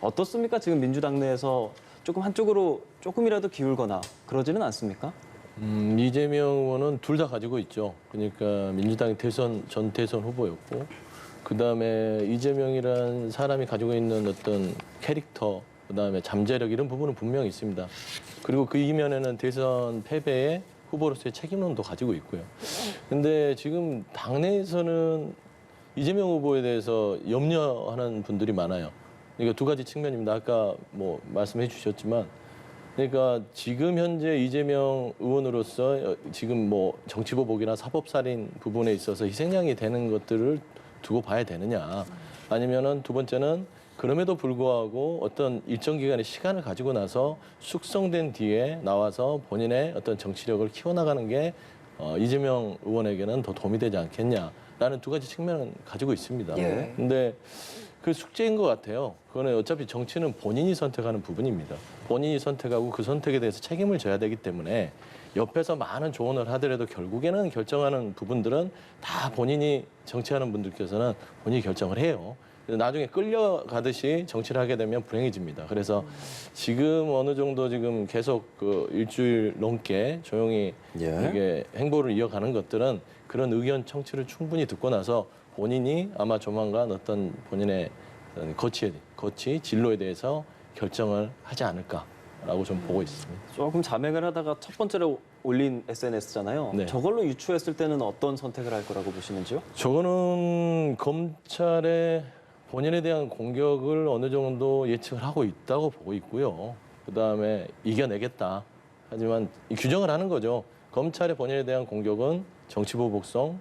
어떻습니까? 지금 민주당 내에서 조금 한쪽으로 조금이라도 기울거나 그러지는 않습니까?
이재명 의원은 둘 다 가지고 있죠. 그러니까 민주당의 전 대선 후보였고 그다음에 이재명이라는 사람이 가지고 있는 어떤 캐릭터 그다음에 잠재력 이런 부분은 분명히 있습니다. 그리고 그 이면에는 대선 패배에 후보로서의 책임론도 가지고 있고요. 근데 지금 당내에서는 이재명 후보에 대해서 염려하는 분들이 많아요. 그러니까 두 가지 측면입니다. 아까 뭐 말씀해 주셨지만 그러니까 지금 현재 이재명 의원으로서 지금 뭐 정치보복이나 사법살인 부분에 있어서 희생양이 되는 것들을 두고 봐야 되느냐. 아니면은 두 번째는 그럼에도 불구하고 어떤 일정 기간의 시간을 가지고 나서 숙성된 뒤에 나와서 본인의 어떤 정치력을 키워나가는 게 이재명 의원에게는 더 도움이 되지 않겠냐라는 두 가지 측면을 가지고 있습니다. 근데 그 숙제인 것 같아요. 그거는 어차피 정치는 본인이 선택하는 부분입니다. 본인이 선택하고 그 선택에 대해서 책임을 져야 되기 때문에 옆에서 많은 조언을 하더라도 결국에는 결정하는 부분들은 다 본인이 정치하는 분들께서는 본인이 결정을 해요. 나중에 끌려가듯이 정치를 하게 되면 불행해집니다. 그래서 지금 어느 정도 지금 계속 그 일주일 넘게 조용히 이게 행보를 이어가는 것들은 그런 의견 청취를 충분히 듣고 나서 본인이 아마 조만간 어떤 본인의 거치, 진로에 대해서 결정을 하지 않을까라고 좀 보고 있습니다.
조금 자맹을 하다가 첫 번째로 올린 SNS잖아요.
네.
저걸로 유추했을 때는 어떤 선택을 할 거라고 보시는지요?
저거는 검찰의 본인에 대한 공격을 어느 정도 예측을 하고 있다고 보고 있고요. 그다음에 이겨내겠다. 하지만 이 규정을 하는 거죠. 검찰의 본인에 대한 공격은 정치보복성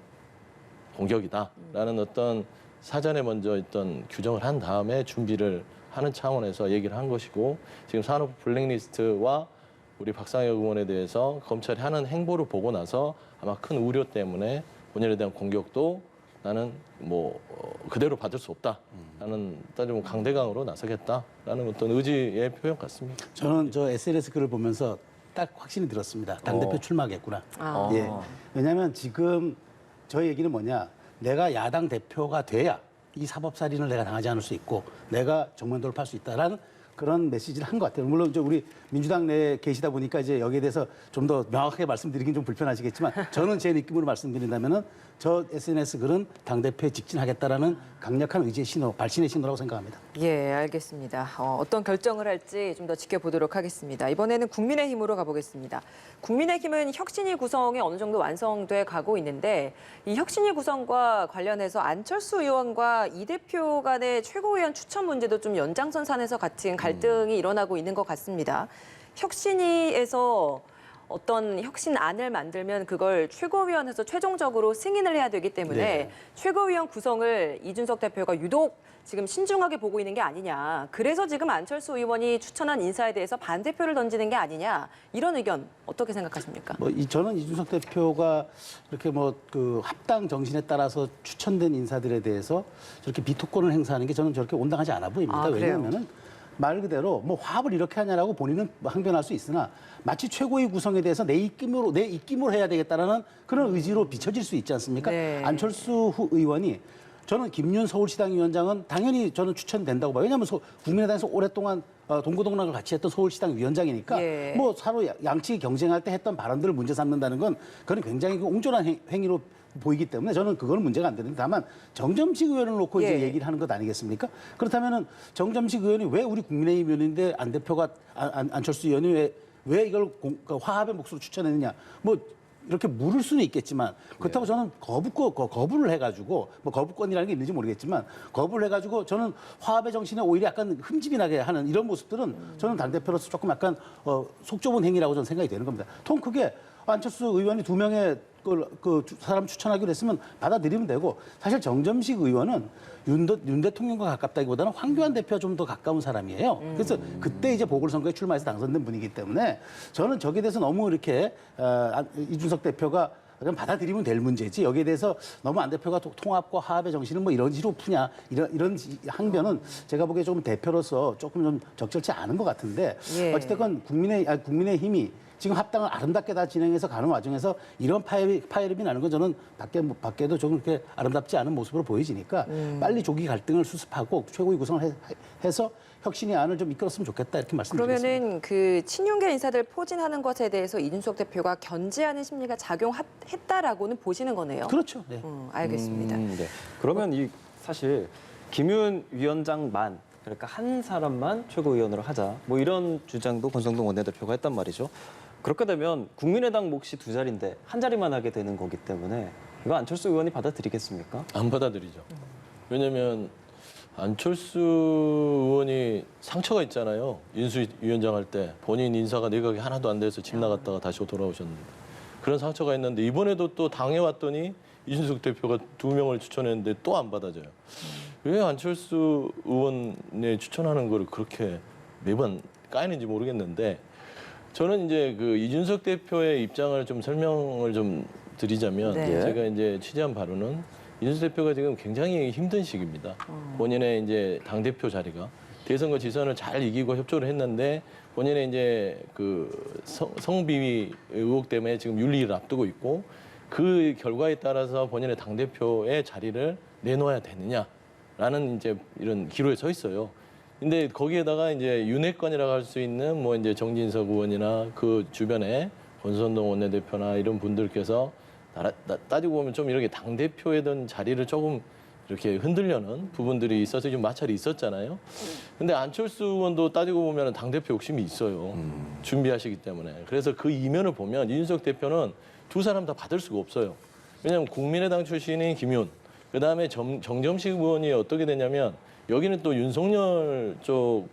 공격이다라는 어떤 사전에 먼저 어떤 규정을 한 다음에 준비를 하는 차원에서 얘기를 한 것이고 지금 산업 블랙리스트와 우리 박상혁 의원에 대해서 검찰이 하는 행보를 보고 나서 아마 큰 우려 때문에 본인에 대한 공격도 나는 그대로 받을 수 없다. 나는 따지면 강대강으로 나서겠다라는 어떤 의지의 표현 같습니다.
저는 저 SNS 글을 보면서 딱 확신이 들었습니다. 당대표 출마하겠구나.
아.
예. 왜냐하면 지금 저 얘기는 뭐냐. 내가 야당 대표가 돼야 이 사법살인을 내가 당하지 않을 수 있고 내가 정면 돌파할 수 있다라는 그런 메시지를 한 것 같아요. 물론 이제 우리 민주당 내에 계시다 보니까 이제 여기에 대해서 좀 더 명확하게 말씀드리긴 좀 불편하시겠지만 저는 제 느낌으로 말씀드린다면은 저 SNS 글은 당대표에 직진하겠다라는 강력한 의지의 신호, 발신의 신호라고 생각합니다.
예, 알겠습니다. 어떤 결정을 할지 좀 더 지켜보도록 하겠습니다. 이번에는 국민의힘으로 가보겠습니다. 국민의힘은 혁신위 구성이 어느 정도 완성돼 가고 있는데 이 혁신위 구성과 관련해서 안철수 의원과 이 대표 간의 최고위원 추천 문제도 좀 연장선상에서 같은 갈등이 일어나고 있는 것 같습니다. 혁신위에서 어떤 혁신안을 만들면 그걸 최고위원회에서 최종적으로 승인을 해야 되기 때문에
네.
최고위원 구성을 이준석 대표가 유독 지금 신중하게 보고 있는 게 아니냐. 그래서 지금 안철수 의원이 추천한 인사에 대해서 반대표를 던지는 게 아니냐. 이런 의견 어떻게 생각하십니까?
저는 이준석 대표가 이렇게 그 합당 정신에 따라서 추천된 인사들에 대해서 저렇게 비토권을 행사하는 게 저는 저렇게 온당하지 않아 보입니다.
아, 그래요?
왜냐하면은 말 그대로 화합을 이렇게 하냐라고 본인은 항변할 수 있으나 마치 최고위 구성에 대해서 내 입김으로 해야 되겠다라는 그런 의지로 비춰질 수 있지 않습니까?
네.
안철수 의원이 저는 김윤 서울시당 위원장은 당연히 저는 추천된다고 봐요. 왜냐하면 국민의당에서 오랫동안 동고동락을 같이 했던 서울시당 위원장이니까
예.
서로 양측이 경쟁할 때 했던 발언들을 문제 삼는다는 건 그건 굉장히 옹졸한 행위로 보이기 때문에 저는 그거는 문제가 안 되는데 다만 정점식 의원을 놓고 이제
예.
얘기를 하는 것 아니겠습니까? 그렇다면은 정점식 의원이 왜 우리 국민의힘 의원인데 안 대표가 안철수 의원이 왜 이걸 화합의 몫으로 추천했느냐? 이렇게 물을 수는 있겠지만 그렇다고 저는 거부를 해가지고 거부권이라는 게 있는지 모르겠지만 거부를 해가지고 저는 화합의 정신에 오히려 약간 흠집이 나게 하는 이런 모습들은 저는 당대표로서 조금 약간 속 좁은 행위라고 저는 생각이 되는 겁니다. 통 크게 안철수 의원이 2명의 그 사람 추천하기로 했으면 받아들이면 되고 사실 정점식 의원은 윤 대통령과 가깝다기보다는 황교안 대표와 좀 더 가까운 사람이에요. 그래서 그때 이제 보궐선거에 출마해서 당선된 분이기 때문에 저는 저기에 대해서 너무 이렇게 이준석 대표가 그냥 받아들이면 될 문제지 여기에 대해서 너무 안 대표가 통합과 화합의 정신을 이런 식으로 푸냐 이런 항변은 제가 보기에 조금 대표로서 조금 좀 적절치 않은 것 같은데
예.
어찌됐건 국민의힘이 지금 합당을 아름답게 다 진행해서 가는 와중에서 이런 파열음이 나는 건 저는 밖에도 조금 그렇게 아름답지 않은 모습으로 보여지니까 빨리 조기 갈등을 수습하고 최고위 구성을 해서 혁신의 안을 좀 이끌었으면 좋겠다 이렇게 말씀드리겠습니다.
그러면은 그 친윤계 인사들 포진하는 것에 대해서 이준석 대표가 견제하는 심리가 작용했다라고는 보시는 거네요.
그렇죠. 네.
알겠습니다.
네. 그러면 사실 김윤 위원장만 그러니까 한 사람만 최고위원으로 하자. 이런 주장도 권성동 원내대표가 했단 말이죠. 그렇게 되면 국민의당 몫이 2자리인데 한 자리만 하게 되는 거기 때문에 이거 안철수 의원이 받아들이겠습니까?
안 받아들이죠. 왜냐하면 안철수 의원이 상처가 있잖아요. 인수위원장 할 때 본인 인사가 내각이 하나도 안 돼서 집 나갔다가 다시 돌아오셨는데 그런 상처가 있는데 이번에도 또 당해왔더니 이준석 대표가 2명을 추천했는데 또 안 받아줘요. 왜 안철수 의원에 추천하는 걸 그렇게 매번 까이는지 모르겠는데 저는 이제 그 이준석 대표의 입장을 좀 설명을 좀 드리자면
네.
제가 이제 취재한 바로는 이준석 대표가 지금 굉장히 힘든 시기입니다. 본인의 이제 당대표 자리가 대선과 지선을 잘 이기고 협조를 했는데 본인의 이제 그 성비위 의혹 때문에 지금 윤리를 앞두고 있고 그 결과에 따라서 본인의 당대표의 자리를 내놓아야 되느냐라는 이제 이런 기로에 서 있어요. 근데 거기에다가 이제 윤핵관이라고 할 수 있는 이제 정진석 의원이나 그 주변에 권선동 원내대표나 이런 분들께서 따지고 보면 좀 이렇게 당대표에 든 자리를 조금 이렇게 흔들려는 부분들이 있어서 좀 마찰이 있었잖아요. 근데 안철수 의원도 따지고 보면 당대표 욕심이 있어요. 준비하시기 때문에. 그래서 그 이면을 보면 이준석 대표는 2사람 다 받을 수가 없어요. 왜냐하면 국민의당 출신인 김윤, 그다음에 정점식 의원이 어떻게 되냐면 여기는 또 윤석열 쪽,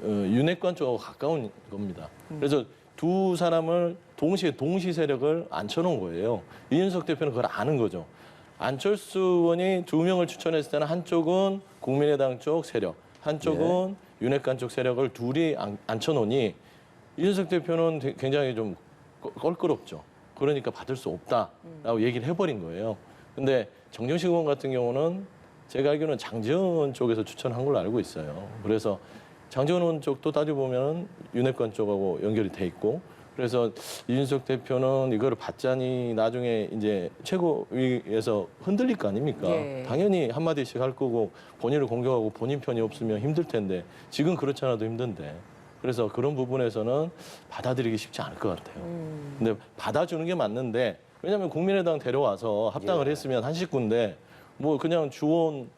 윤핵관 쪽하고 가까운 겁니다. 그래서 2사람을 동시 세력을 앉혀놓은 거예요. 이준석 대표는 그걸 아는 거죠. 안철수 의원이 2명을 추천했을 때는 한쪽은 국민의당 쪽 세력, 한쪽은 윤핵관 쪽 세력을 둘이 앉혀놓으니 이준석 대표는 굉장히 좀 껄끄럽죠. 그러니까 받을 수 없다라고 얘기를 해버린 거예요. 근데 정정식 의원 같은 경우는 제가 알기로는 장재원 쪽에서 추천한 걸로 알고 있어요. 그래서 장재원 의원 쪽도 따져보면 윤핵관 쪽하고 연결이 돼 있고 그래서 이준석 대표는 이거를 받자니 나중에 이제 최고위에서 흔들릴 거 아닙니까? 당연히 한마디씩 할 거고 본인을 공격하고 본인 편이 없으면 힘들 텐데 지금 그렇지 않아도 힘든데 그래서 그런 부분에서는 받아들이기 쉽지 않을 것 같아요. 근데 받아주는 게 맞는데 왜냐하면 국민의당 데려와서 합당을 했으면 한 식구인데 뭐 그냥 주원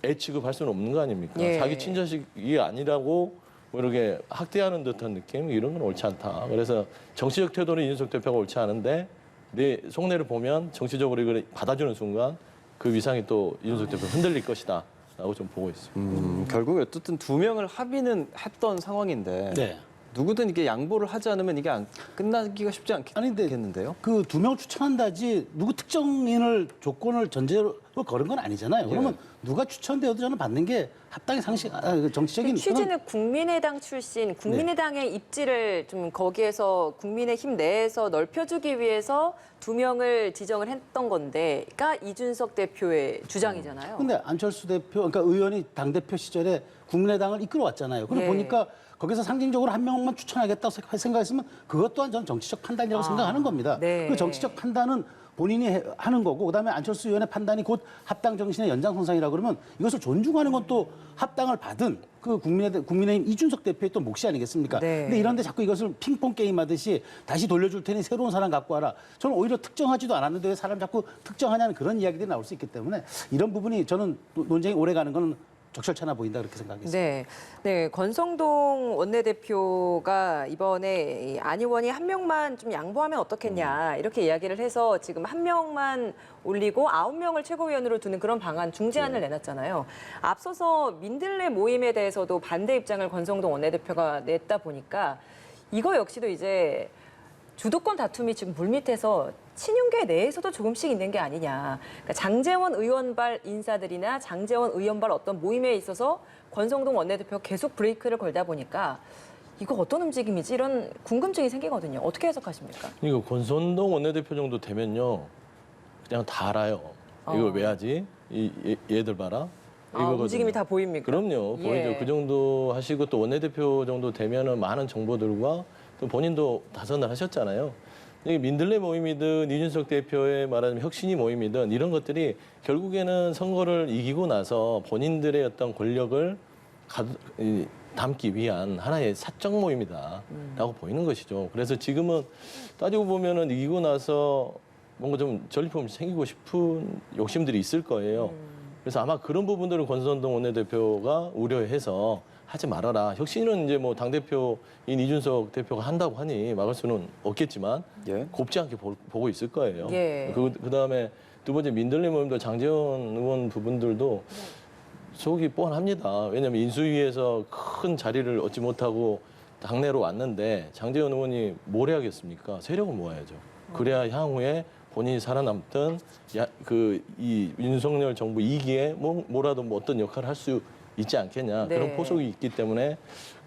애 취급할 수는 없는 거 아닙니까? 자기 친자식이 아니라고 뭐 이렇게 학대하는 듯한 느낌 이런 건 옳지 않다. 그래서 정치적 태도는 이준석 대표가 옳지 않은데 내 속내를 보면 정치적으로 이걸 받아주는 순간 그 위상이 또 이준석 대표 흔들릴 것이다. 라고 좀 보고 있습니다.
결국에 어쨌든 2명을 합의는 했던 상황인데
네.
누구든 이게 양보를 하지 않으면 이게 끝나기가 쉽지 않겠는데요?
그 2명을 추천한다지 누구 특정인을 조건을 전제로 걸은 건 아니잖아요. 그러면 누가 추천되어도 저는 받는 게 합당의 상식, 정치적인
취지는 국민의당 출신, 국민의당의 입지를 좀 거기에서 국민의힘 내에서 넓혀주기 위해서 2명을 지정을 했던 건데가 이준석 대표의 주장이잖아요.
근데 안철수 대표, 그러니까 의원이 당대표 시절에 국민의당을 이끌어왔잖아요. 그럼 보니까 거기서 상징적으로 한 명만 추천하겠다고 생각했으면 그것 또한 저는 정치적 판단이라고 생각하는 겁니다. 그 정치적 판단은 본인이 하는 거고 그다음에 안철수 의원의 판단이 곧 합당 정신의 연장선상이라 그러면 이것을 존중하는 건 또 합당을 받은 그 국민의힘 이준석 대표의 또 몫이 아니겠습니까? 근데 이런데 자꾸 이것을 핑퐁 게임 하듯이 다시 돌려줄 테니 새로운 사람 갖고 와라. 저는 오히려 특정하지도 않았는데 왜 사람 자꾸 특정하냐는 그런 이야기들이 나올 수 있기 때문에 이런 부분이 저는 논쟁이 오래 가는 건 적절찮아 보인다 그렇게 생각했습니다.
네, 권성동 원내대표가 이번에 안 의원이 한 명만 좀 양보하면 어떻겠냐 이렇게 이야기를 해서 지금 한 명만 올리고 9명을 최고위원으로 두는 그런 방안 중재안을 내놨잖아요. 앞서서 민들레 모임에 대해서도 반대 입장을 권성동 원내대표가 냈다 보니까 이거 역시도 이제 주도권 다툼이 지금 물밑에서 친윤계 내에서도 조금씩 있는 게 아니냐. 그러니까 장제원 의원발 인사들이나 장제원 의원발 어떤 모임에 있어서 권성동 원내대표가 계속 브레이크를 걸다 보니까 이거 어떤 움직임이지 이런 궁금증이 생기거든요. 어떻게 해석하십니까?
이거 권선동 원내대표 정도 되면요. 그냥 다 알아요. 이걸 왜 하지? 얘들 봐라. 이거거든요.
움직임이 다 보입니까?
그럼요. 보이죠. 그 정도 하시고 또 원내대표 정도 되면은 많은 정보들과 또 본인도 다선을 하셨잖아요. 이게 민들레 모임이든 이준석 대표의 말하자면 혁신이 모임이든 이런 것들이 결국에는 선거를 이기고 나서 본인들의 어떤 권력을 담기 위한 하나의 사적 모임이다라고 보이는 것이죠. 그래서 지금은 따지고 보면은 이기고 나서 뭔가 좀 전리품이 생기고 싶은 욕심들이 있을 거예요. 그래서 아마 그런 부분들을 권선동 원내대표가 우려해서 하지 말아라. 혁신은 이제 뭐 당대표인 이준석 대표가 한다고 하니 막을 수는 없겠지만 곱지 않게 보고 있을 거예요. 그다음에 두 번째 민들레 모임도 장제원 의원 부분들도 속이 뻔합니다. 왜냐하면 인수위에서 큰 자리를 얻지 못하고 당내로 왔는데 장제원 의원이 뭘 해야겠습니까? 세력을 모아야죠. 그래야 향후에 본인이 살아남든 이 윤석열 정부 2기에 뭐라도 뭐 어떤 역할을 할 수 있지 않겠냐. 그런 포석이 있기 때문에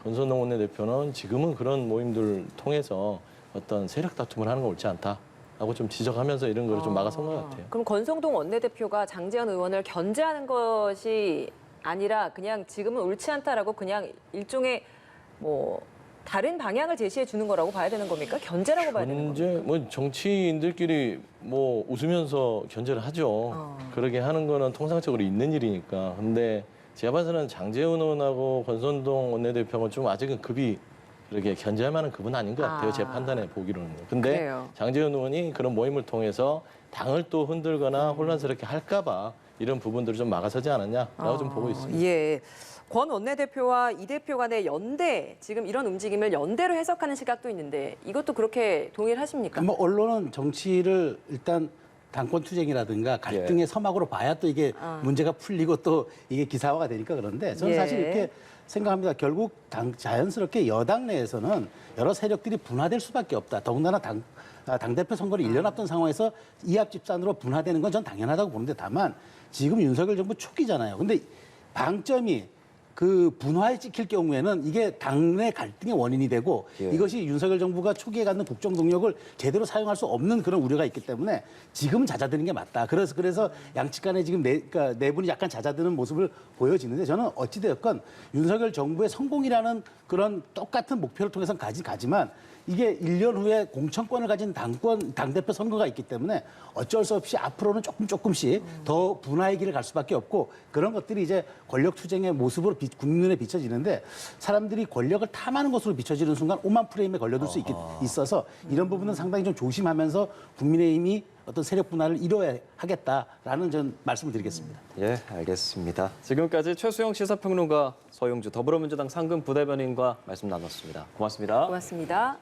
권선동 원내대표는 지금은 그런 모임들을 통해서 어떤 세력 다툼을 하는 건 옳지 않다라고 좀 지적하면서 이런 걸 좀 막아선 것 같아요.
그럼 권성동 원내대표가 장제원 의원을 견제하는 것이 아니라 그냥 지금은 옳지 않다라고 그냥 일종의 뭐 다른 방향을 제시해 주는 거라고 봐야 되는 겁니까? 견제라고 봐야 되는 겁니까?
뭐 정치인들끼리 뭐 웃으면서 견제를 하죠. 그러게 하는 거는 통상적으로 있는 일이니까. 근데 제가 봐서는 장제원 의원하고 권선동 원내대표가 좀 아직은 급이 그렇게 견제할 만한 급은 아닌 것 같아요. 제 판단에 보기로는. 근데
그래요.
장제원 의원이 그런 모임을 통해서 당을 또 흔들거나 혼란스럽게 할까 봐 이런 부분들을 좀 막아서지 않았냐라고 좀 보고 있습니다.
권 원내대표와 이 대표 간의 연대, 지금 이런 움직임을 연대로 해석하는 시각도 있는데 이것도 그렇게 동의를 하십니까?
뭐 언론은 정치를 일단 당권 투쟁이라든가 갈등의 서막으로 봐야 또 이게 문제가 풀리고 또 이게 기사화가 되니까 그런데 저는 사실 이렇게 생각합니다. 결국 자연스럽게 여당 내에서는 여러 세력들이 분화될 수밖에 없다. 더군다나 당대표 선거를 1년 앞둔 상황에서 이합 집산으로 분화되는 건 전 당연하다고 보는데 다만 지금 윤석열 정부 초기잖아요. 근데 방점이 그 분화에 찍힐 경우에는 이게 당내 갈등의 원인이 되고 이것이 윤석열 정부가 초기에 갖는 국정 동력을 제대로 사용할 수 없는 그런 우려가 있기 때문에 지금은 잦아드는 게 맞다. 그래서 양측 간에 지금 그러니까 내분이 약간 잦아드는 모습을 보여지는데 저는 어찌되었건 윤석열 정부의 성공이라는 그런 똑같은 목표를 통해서 가지만 이게 1년 후에 공천권을 가진 당대표 선거가 있기 때문에 어쩔 수 없이 앞으로는 조금씩 더 분화의 길을 갈 수밖에 없고 그런 것들이 이제 권력 투쟁의 모습으로 국민 눈에 비춰지는데 사람들이 권력을 탐하는 것으로 비춰지는 순간 오만 프레임에 걸려들 수 있어서 이런 부분은 상당히 좀 조심하면서 국민의힘이 어떤 세력 분할을 이뤄야 하겠다라는 전 말씀을 드리겠습니다.
예, 알겠습니다. 지금까지 최수영 시사평론가, 서용주 더불어민주당 상근 부대변인과 말씀 나눴습니다. 고맙습니다.
고맙습니다.